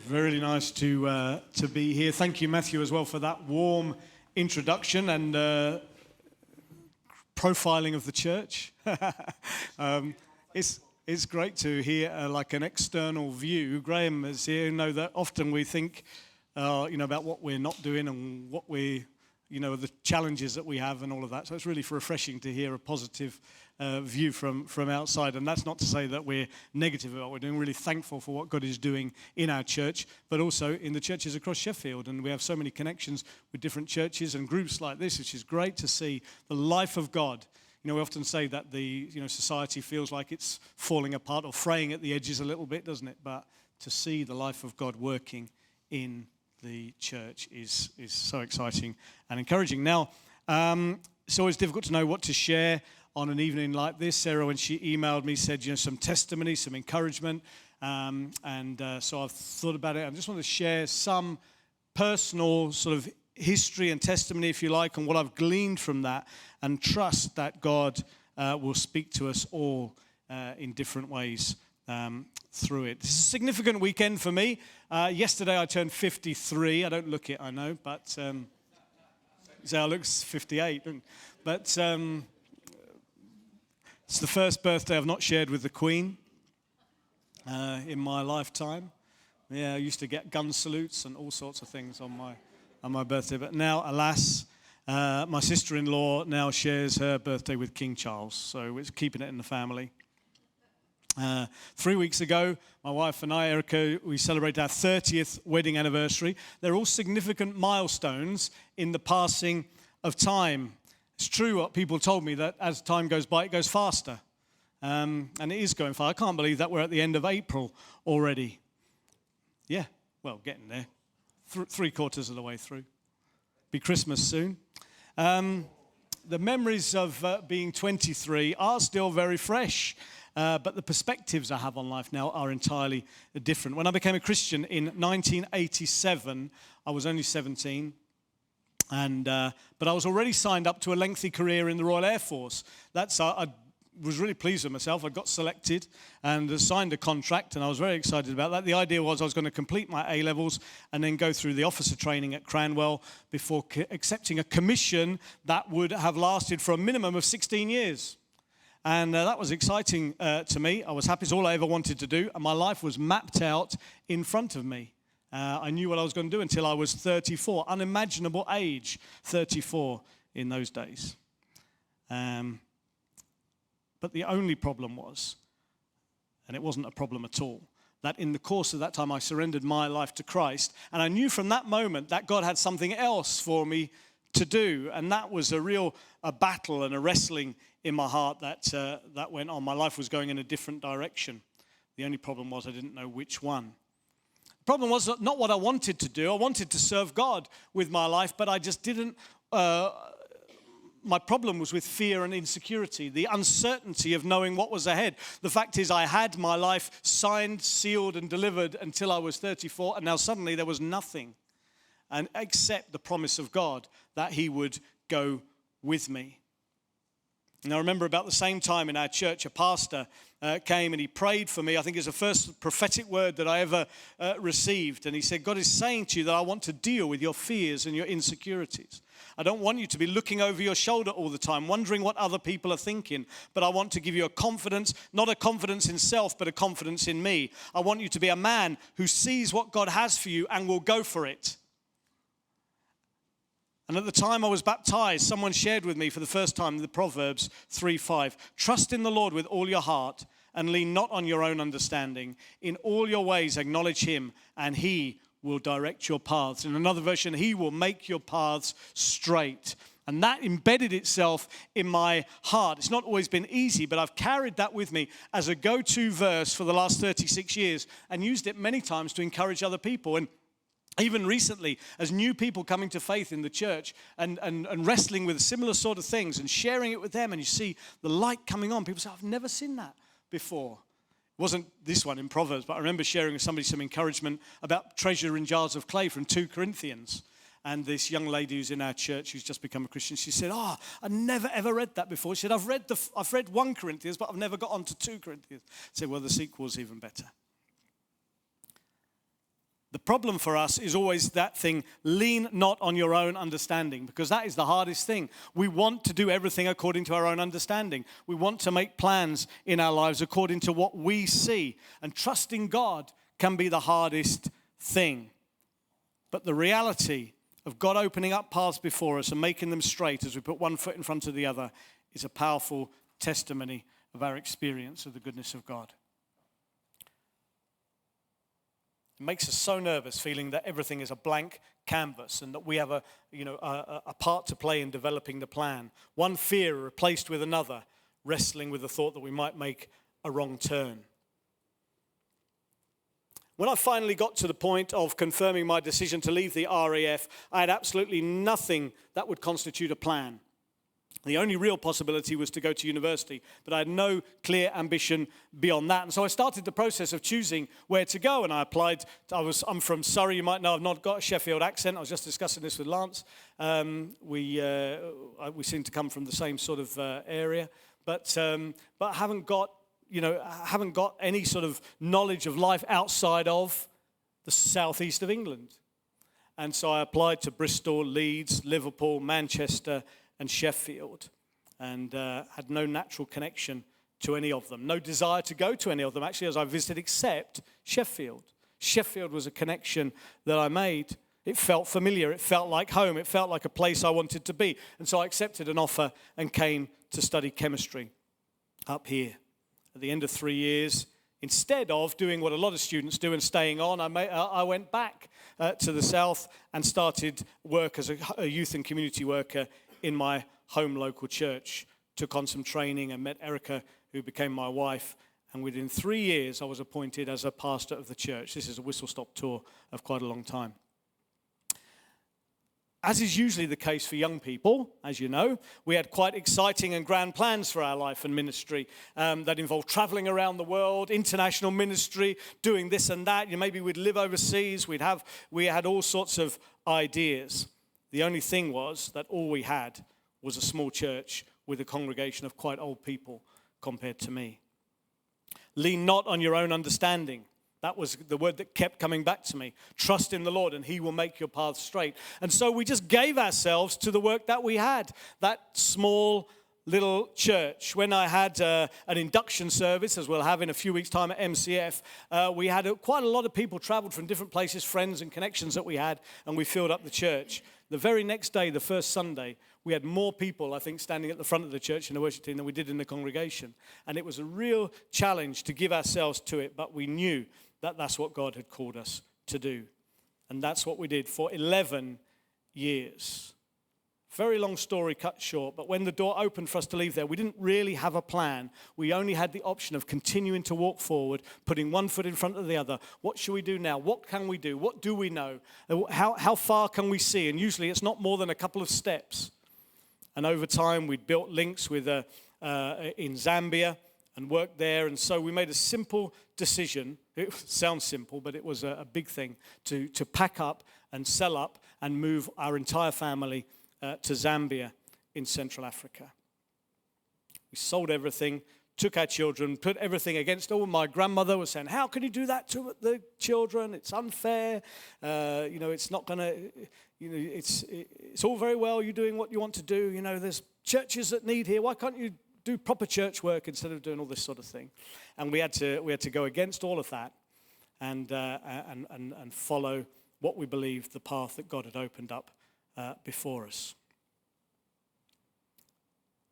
Very nice to be here. Thank you, Matthew, as well, for that warm introduction and profiling of the church. It's great to hear like an external view. Graham is here. You know that often we think, about what we're not doing and what the challenges that we have and all of that. So it's really refreshing to hear a positive view from outside. And that's not to say that we're negative about what we're doing. We're really thankful for what God is doing in our church, but also in the churches across Sheffield. And we have so many connections with different churches and groups like this, which is great to see the life of God. We often say that the society feels like it's falling apart or fraying at the edges a little bit, doesn't it? But to see the life of God working in the church is so exciting and encouraging. Now, it's always difficult to know what to share on an evening like this. Sarah, when she emailed me, said, some testimony, some encouragement. So I've thought about it. I just want to share some personal sort of history and testimony, if you like, and what I've gleaned from that, and trust that God will speak to us all in different ways through it. This is a significant weekend for me. Yesterday I turned 53. I don't look it, I know, but so I look 58. But it's the first birthday I've not shared with the Queen in my lifetime. Yeah, I used to get gun salutes and all sorts of things on my birthday. But now, alas, my sister-in-law now shares her birthday with King Charles. So we're keeping it in the family. 3 weeks ago, my wife and I, Erica, we celebrated our 30th wedding anniversary. They're all significant milestones in the passing of time. It's true what people told me, that as time goes by, it goes faster. And it is going fast. I can't believe that we're at the end of April already. Yeah, well, getting there. 3/4 of the way through. Be Christmas soon. The memories of being 23 are still very fresh. But the perspectives I have on life now are entirely different. When I became a Christian in 1987, I was only 17. But I was already signed up to a lengthy career in the Royal Air Force. I was really pleased with myself. I got selected and signed a contract, and I was very excited about that. The idea was I was going to complete my A-levels and then go through the officer training at Cranwell before accepting a commission that would have lasted for a minimum of 16 years. And that was exciting to me. I was happy. It's all I ever wanted to do, and my life was mapped out in front of me. I knew what I was going to do until I was 34. Unimaginable age, 34 in those days. But the only problem was, and it wasn't a problem at all, that in the course of that time I surrendered my life to Christ, and I knew from that moment that God had something else for me to do, and that was a battle and a wrestling in my heart that went on. My life was going in a different direction. The only problem was I didn't know which one. The problem was not what I wanted to do. I wanted to serve God with my life, but I just didn't. My problem was with fear and insecurity, the uncertainty of knowing what was ahead. The fact is, I had my life signed, sealed, and delivered until I was 34, and now suddenly there was nothing, and except the promise of God that He would go with me. And I remember about the same time in our church, a pastor came and he prayed for me. I think it's the first prophetic word that I ever received. And he said, God is saying to you that I want to deal with your fears and your insecurities. I don't want you to be looking over your shoulder all the time, wondering what other people are thinking. But I want to give you a confidence, not a confidence in self, but a confidence in me. I want you to be a man who sees what God has for you and will go for it. And at the time I was baptized, someone shared with me for the first time the Proverbs 3:5. Trust in the Lord with all your heart and lean not on your own understanding. In all your ways acknowledge Him and He will direct your paths. In another version, He will make your paths straight. And that embedded itself in my heart. It's not always been easy, but I've carried that with me as a go-to verse for the last 36 years and used it many times to encourage other people. And even recently, as new people coming to faith in the church and wrestling with similar sort of things and sharing it with them, and you see the light coming on, people say, I've never seen that before. It wasn't this one in Proverbs, but I remember sharing with somebody some encouragement about treasure in jars of clay from 2 Corinthians. And this young lady who's in our church who's just become a Christian, she said, I never ever read that before. She said, I've read 1 Corinthians, but I've never got on to 2 Corinthians. I said, well, the sequel's even better. The problem for us is always that thing, lean not on your own understanding, because that is the hardest thing. We want to do everything according to our own understanding. We want to make plans in our lives according to what we see. And trusting God can be the hardest thing. But the reality of God opening up paths before us and making them straight as we put one foot in front of the other is a powerful testimony of our experience of the goodness of God. It makes us so nervous feeling that everything is a blank canvas and that we have a part to play in developing the plan. One fear replaced with another, wrestling with the thought that we might make a wrong turn. When I finally got to the point of confirming my decision to leave the RAF, I had absolutely nothing that would constitute a plan. The only real possibility was to go to university, but I had no clear ambition beyond that. And so I started the process of choosing where to go, and I applied. I'm from Surrey. You might know I've not got a Sheffield accent. I was just discussing this with Lance. We seem to come from the same sort of area, but I haven't got any sort of knowledge of life outside of the southeast of England. And so I applied to Bristol, Leeds, Liverpool, Manchester, and Sheffield, and had no natural connection to any of them. No desire to go to any of them, actually, as I visited, except Sheffield. Sheffield was a connection that I made. It felt familiar. It felt like home. It felt like a place I wanted to be. And so I accepted an offer and came to study chemistry up here. At the end of 3 years, instead of doing what a lot of students do and staying on, I went back to the south and started work as a youth and community worker in my home local church. Took on some training and met Erica, who became my wife. And within 3 years, I was appointed as a pastor of the church. This is a whistle-stop tour of quite a long time. As is usually the case for young people, as you know, we had quite exciting and grand plans for our life and ministry that involved traveling around the world, international ministry, doing this and that. Maybe we'd live overseas. We had all sorts of ideas. The only thing was that all we had was a small church with a congregation of quite old people compared to me. Lean not on your own understanding. That was the word that kept coming back to me. Trust in the Lord and he will make your path straight. And so we just gave ourselves to the work that we had, that small little church. When I had an induction service, as we'll have in a few weeks' time at MCF, we had quite a lot of people traveled from different places, friends and connections that we had, and we filled up the church. The very next day, the first Sunday, we had more people, I think, standing at the front of the church in the worship team than we did in the congregation. And it was a real challenge to give ourselves to it, but we knew that that's what God had called us to do. And that's what we did for 11 years. Very long story cut short, but when the door opened for us to leave there, we didn't really have a plan. We only had the option of continuing to walk forward, putting one foot in front of the other. What should we do now? What can we do? What do we know? How far can we see? And usually it's not more than a couple of steps. And over time, we'd built links with in Zambia and worked there. And so we made a simple decision. It sounds simple, but it was a big thing to pack up and sell up and move our entire family to Zambia in Central Africa. We sold everything, took our children, put everything against. My grandmother was saying, how can you do that to the children? It's unfair. It's not going to, it's all very well you doing what you want to do. There's churches that need here. Why can't you do proper church work instead of doing all this sort of thing? And we had to go against all of that and follow what we believed the path that God had opened up before us.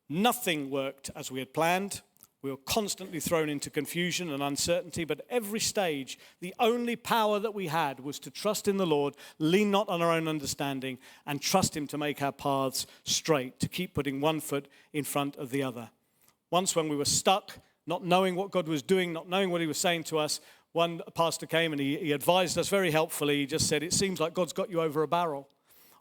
Nothing worked as we had planned. We were constantly thrown into confusion and uncertainty, but at every stage, the only power that we had was to trust in the Lord, lean not on our own understanding, and trust him to make our paths straight, to keep putting one foot in front of the other. Once when we were stuck, not knowing what God was doing, not knowing what he was saying to us, one pastor came and he advised us very helpfully. He just said, it seems like God's got you over a barrel.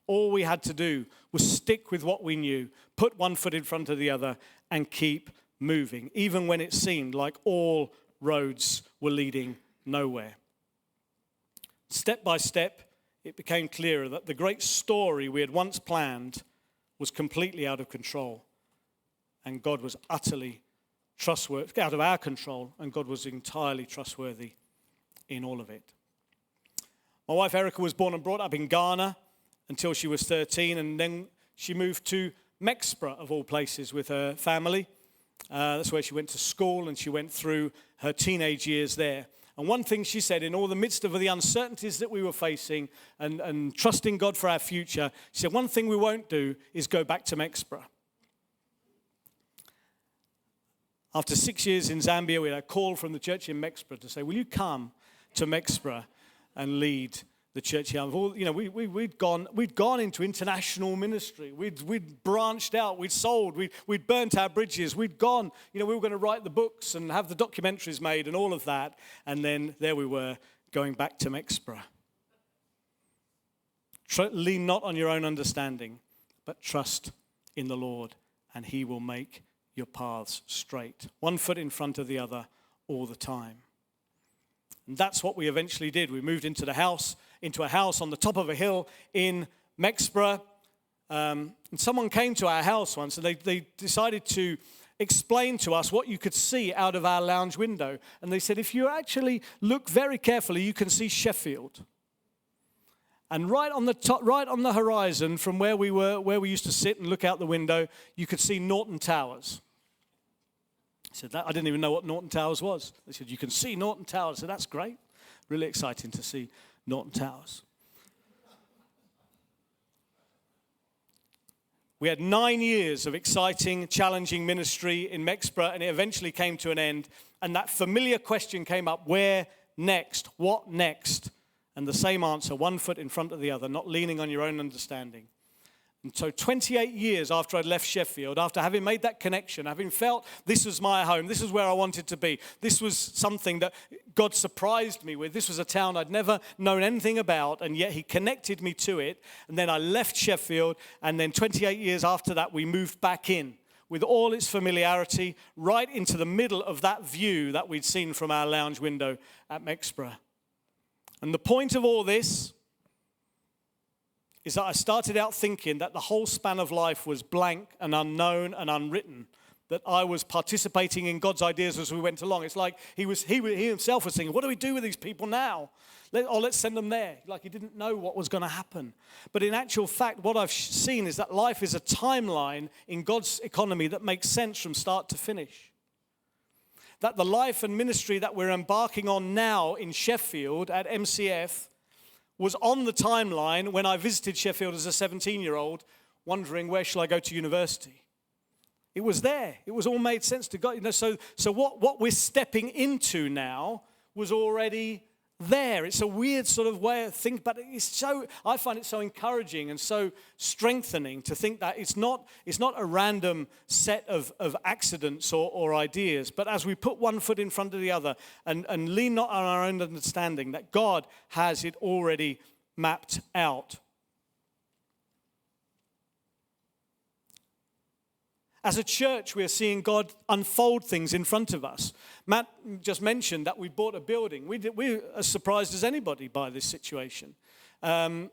All we had to do was stick with what we knew, put one foot in front of the other, and keep moving, even when it seemed like all roads were leading nowhere. Step by step, it became clearer that the great story we had once planned was completely out of control, and God was utterly trustworthy, out of our control, and God was entirely trustworthy in all of it. My wife Erica was born and brought up in Ghana until she was 13, and then she moved to Mexborough, of all places, with her family. That's where she went to school, and she went through her teenage years there. And one thing she said, in all the midst of the uncertainties that we were facing and trusting God for our future, she said, one thing we won't do is go back to Mexborough. After 6 years in Zambia, we had a call from the church in Mexborough to say, will you come to Mexborough and lead the church here? We'd gone into international ministry. We'd branched out. We'd sold. We'd burnt our bridges. We'd gone. We were going to write the books and have the documentaries made and all of that. And then there we were going back to Mexborough. Lean not on your own understanding, but trust in the Lord, and He will make your paths straight. One foot in front of the other all the time. And that's what we eventually did. We moved into a house on the top of a hill in Mexborough. And someone came to our house once, and they decided to explain to us what you could see out of our lounge window. And they said, if you actually look very carefully, you can see Sheffield. And right on the top, right on the horizon from where we used to sit and look out the window, you could see Norton Towers. I said, I didn't even know what Norton Towers was. They said, you can see Norton Towers. I said, that's great. Really exciting to see Norton Towers. We had 9 years of exciting, challenging ministry in Mexborough, and it eventually came to an end. And that familiar question came up, where next? What next? And the same answer, one foot in front of the other, not leaning on your own understanding. And so 28 years after I'd left Sheffield, after having made that connection, having felt this was my home, this is where I wanted to be, this was something that God surprised me with, this was a town I'd never known anything about, and yet He connected me to it. And then I left Sheffield, and then 28 years after that, we moved back in with all its familiarity, right into the middle of that view that we'd seen from our lounge window at Mexborough. And the point of all this is that I started out thinking that the whole span of life was blank and unknown and unwritten, that I was participating in God's ideas as we went along. It's like he himself was thinking, what do we do with these people now? Let's send them there. Like he didn't know what was going to happen. But in actual fact, what I've seen is that life is a timeline in God's economy that makes sense from start to finish. That the life and ministry that we're embarking on now in Sheffield at MCF was on the timeline when I visited Sheffield as a 17-year-old, wondering where shall I go to university. It was there. It was all made sense to God. So what we're stepping into now was already there. It's a weird sort of way of thinking, but I find it so encouraging and so strengthening to think that it's not a random set of accidents or ideas, but as we put one foot in front of the other and lean not on our own understanding, that God has it already mapped out. As a church, we are seeing God unfold things in front of us. Matt just mentioned that we bought a building. We're as surprised as anybody by this situation. And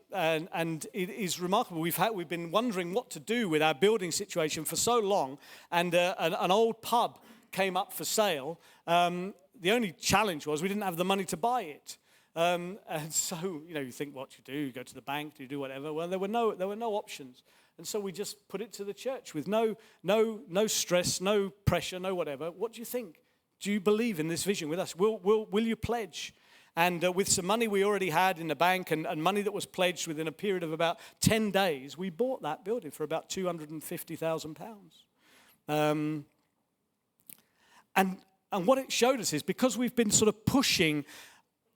it is remarkable. We've been wondering what to do with our building situation for so long, and an old pub came up for sale. The only challenge was we didn't have the money to buy it. And so, you think what you do, you go to the bank, you do whatever. Well, there were no options. And so we just put it to the church with no stress, no pressure, no whatever. What do you think? Do you believe in this vision with us? Will you pledge? And with some money we already had in the bank and money that was pledged within a period of about 10 days, we bought that building for about £250,000. And what it showed us is because we've been sort of pushing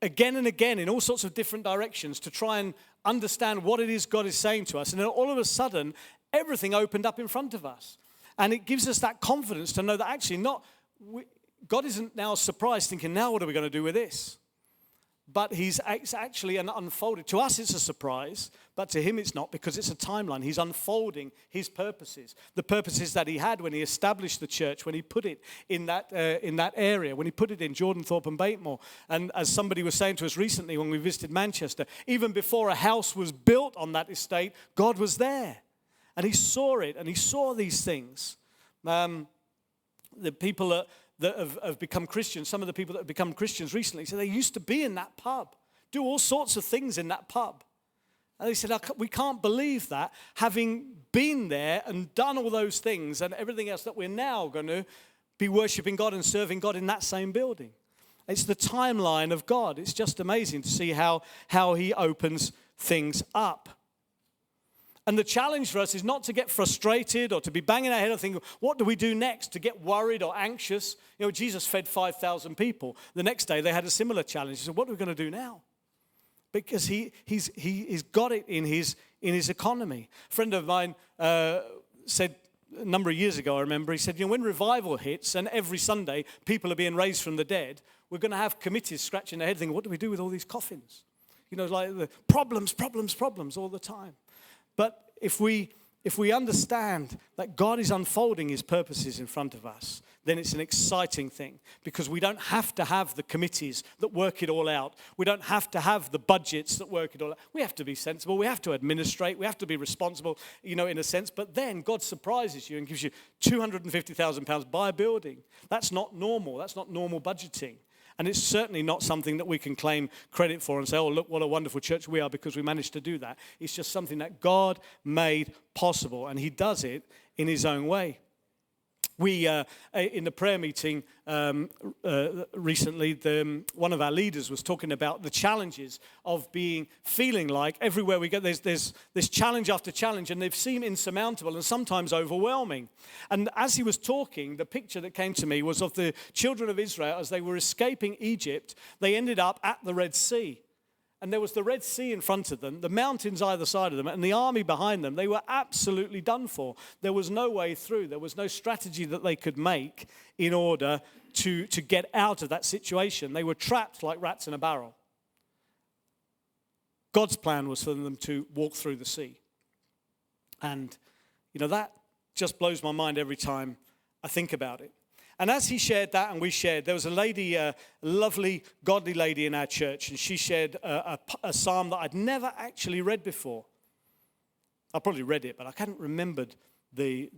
again and again in all sorts of different directions to try and understand what it is God is saying to us. And then all of a sudden, everything opened up in front of us. And it gives us that confidence to know that actually God isn't now surprised thinking, now what are we going to do with this? But it's actually unfolded. To us, it's a surprise, but to him, it's not, because it's a timeline. He's unfolding his purposes, the purposes that he had when he established the church, when he put it in that area, when he put it in Jordan, Thorpe and Batemore. And as somebody was saying to us recently when we visited Manchester, even before a house was built on that estate, God was there. And he saw it, and he saw these things. The people that have become Christians, some of the people that have become Christians recently, so they used to be in that pub do all sorts of things in that pub. And they said, we can't believe that, having been there and done all those things and everything else, that we're now going to be worshiping God and serving God in that same building. It's the timeline of God. It's just amazing to see how he opens things up. And the challenge for us is not to get frustrated or to be banging our head and thinking, what do we do next? To get worried or anxious. You know, Jesus fed 5,000 people. The next day they had a similar challenge. He said, what are we going to do now? Because he's got it in his economy. A friend of mine said a number of years ago, I remember, he said, when revival hits and every Sunday people are being raised from the dead, we're going to have committees scratching their head thinking, what do we do with all these coffins? You know, like the problems all the time. But if we understand that God is unfolding his purposes in front of us, then it's an exciting thing, because we don't have to have the committees that work it all out. We don't have to have the budgets that work it all out. We have to be sensible. We have to administrate. We have to be responsible, in a sense. But then God surprises you and gives you £250,000, buy a building. That's not normal. That's not normal budgeting. And it's certainly not something that we can claim credit for and say, oh, look what a wonderful church we are because we managed to do that. It's just something that God made possible, and he does it in his own way. We, in the prayer meeting recently, one of our leaders was talking about the challenges of feeling like everywhere we go, there's this challenge after challenge, and they seem insurmountable and sometimes overwhelming. And as he was talking, the picture that came to me was of the children of Israel as they were escaping Egypt. They ended up at the Red Sea. And there was the Red Sea in front of them, the mountains either side of them, and the army behind them. They were absolutely done for. There was no way through. There was no strategy that they could make in order to get out of that situation. They were trapped like rats in a barrel. God's plan was for them to walk through the sea. And, that just blows my mind every time I think about it. And as he shared that and we shared, there was a lady, a lovely, godly lady in our church, and she shared a psalm that I'd never actually read before. I probably read it, but I hadn't remembered the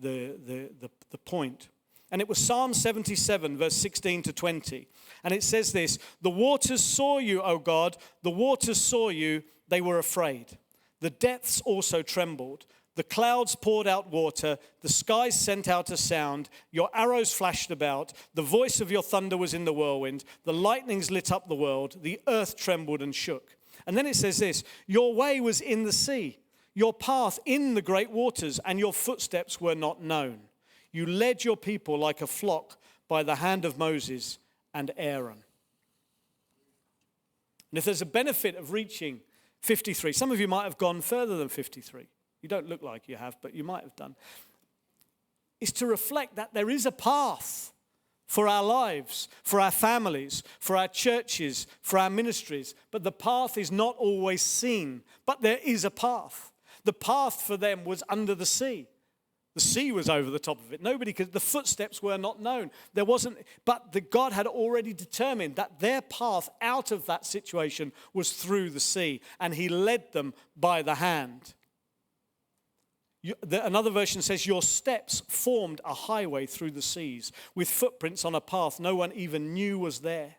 point. And it was Psalm 77, verse 16 to 20. And it says this: the waters saw you, O God, the waters saw you, they were afraid. The depths also trembled. The clouds poured out water, the skies sent out a sound, your arrows flashed about, the voice of your thunder was in the whirlwind, the lightnings lit up the world, the earth trembled and shook. And then it says this: your way was in the sea, your path in the great waters, and your footsteps were not known. You led your people like a flock by the hand of Moses and Aaron. And if there's a benefit of reaching 53, some of you might have gone further than 53. You don't look like you have, but you might have done. Is to reflect that there is a path for our lives, for our families, for our churches, for our ministries. But the path is not always seen. But there is a path. The path for them was under the sea. The sea was over the top of it. Nobody could, the footsteps were not known. There wasn't, but God had already determined that their path out of that situation was through the sea. And he led them by the hand. Another version says, your steps formed a highway through the seas with footprints on a path no one even knew was there.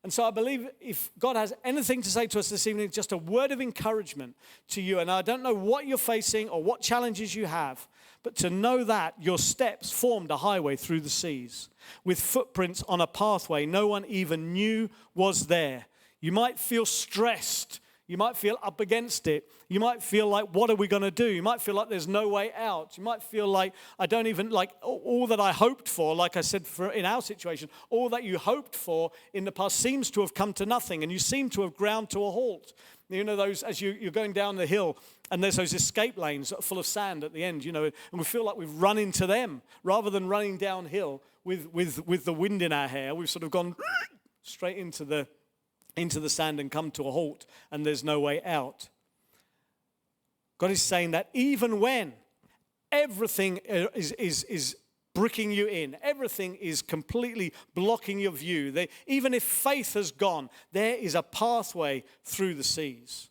And so I believe if God has anything to say to us this evening, just a word of encouragement to you. And I don't know what you're facing or what challenges you have, but to know that your steps formed a highway through the seas with footprints on a pathway no one even knew was there. You might feel stressed. You might feel up against it. You might feel like, what are we going to do? You might feel like there's no way out. You might feel like, I don't even, like all that I hoped for, like I said, in our situation, all that you hoped for in the past seems to have come to nothing, and you seem to have ground to a halt. You know, those, as you're going down the hill, and there's those escape lanes full of sand at the end, and we feel like we've run into them. Rather than running downhill with the wind in our hair, we've sort of gone straight into the sand and come to a halt, and there's no way out. God is saying that even when everything is bricking you in, everything is completely blocking your view, even if faith has gone, there is a pathway through the seas.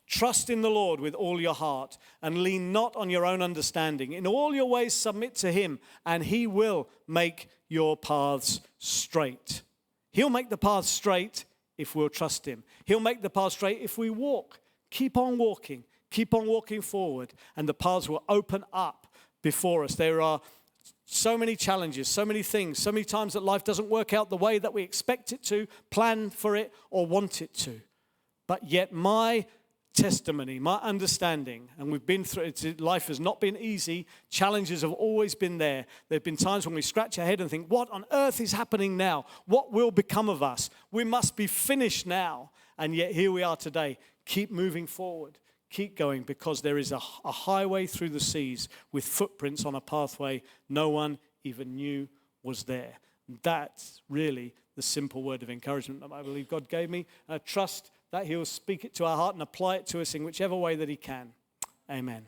Trust in the Lord with all your heart and lean not on your own understanding. In all your ways submit to him, and he will make your paths straight. He'll make the path straight if we'll trust him. He'll make the path straight if we walk. Keep on walking forward, and the paths will open up before us. There are so many challenges, so many things, so many times that life doesn't work out the way that we expect it to, plan for it, or want it to. But yet my testimony, my understanding, and we've been through it, life has not been easy, challenges have always been there. There have been times when we scratch our head and think, what on earth is happening now? What will become of us? We must be finished now. And yet here we are today. Keep moving forward. Keep going, because there is a highway through the seas with footprints on a pathway no one even knew was there. That's really the simple word of encouragement that I believe God gave me. And I trust that he'll speak it to our heart and apply it to us in whichever way that he can. Amen.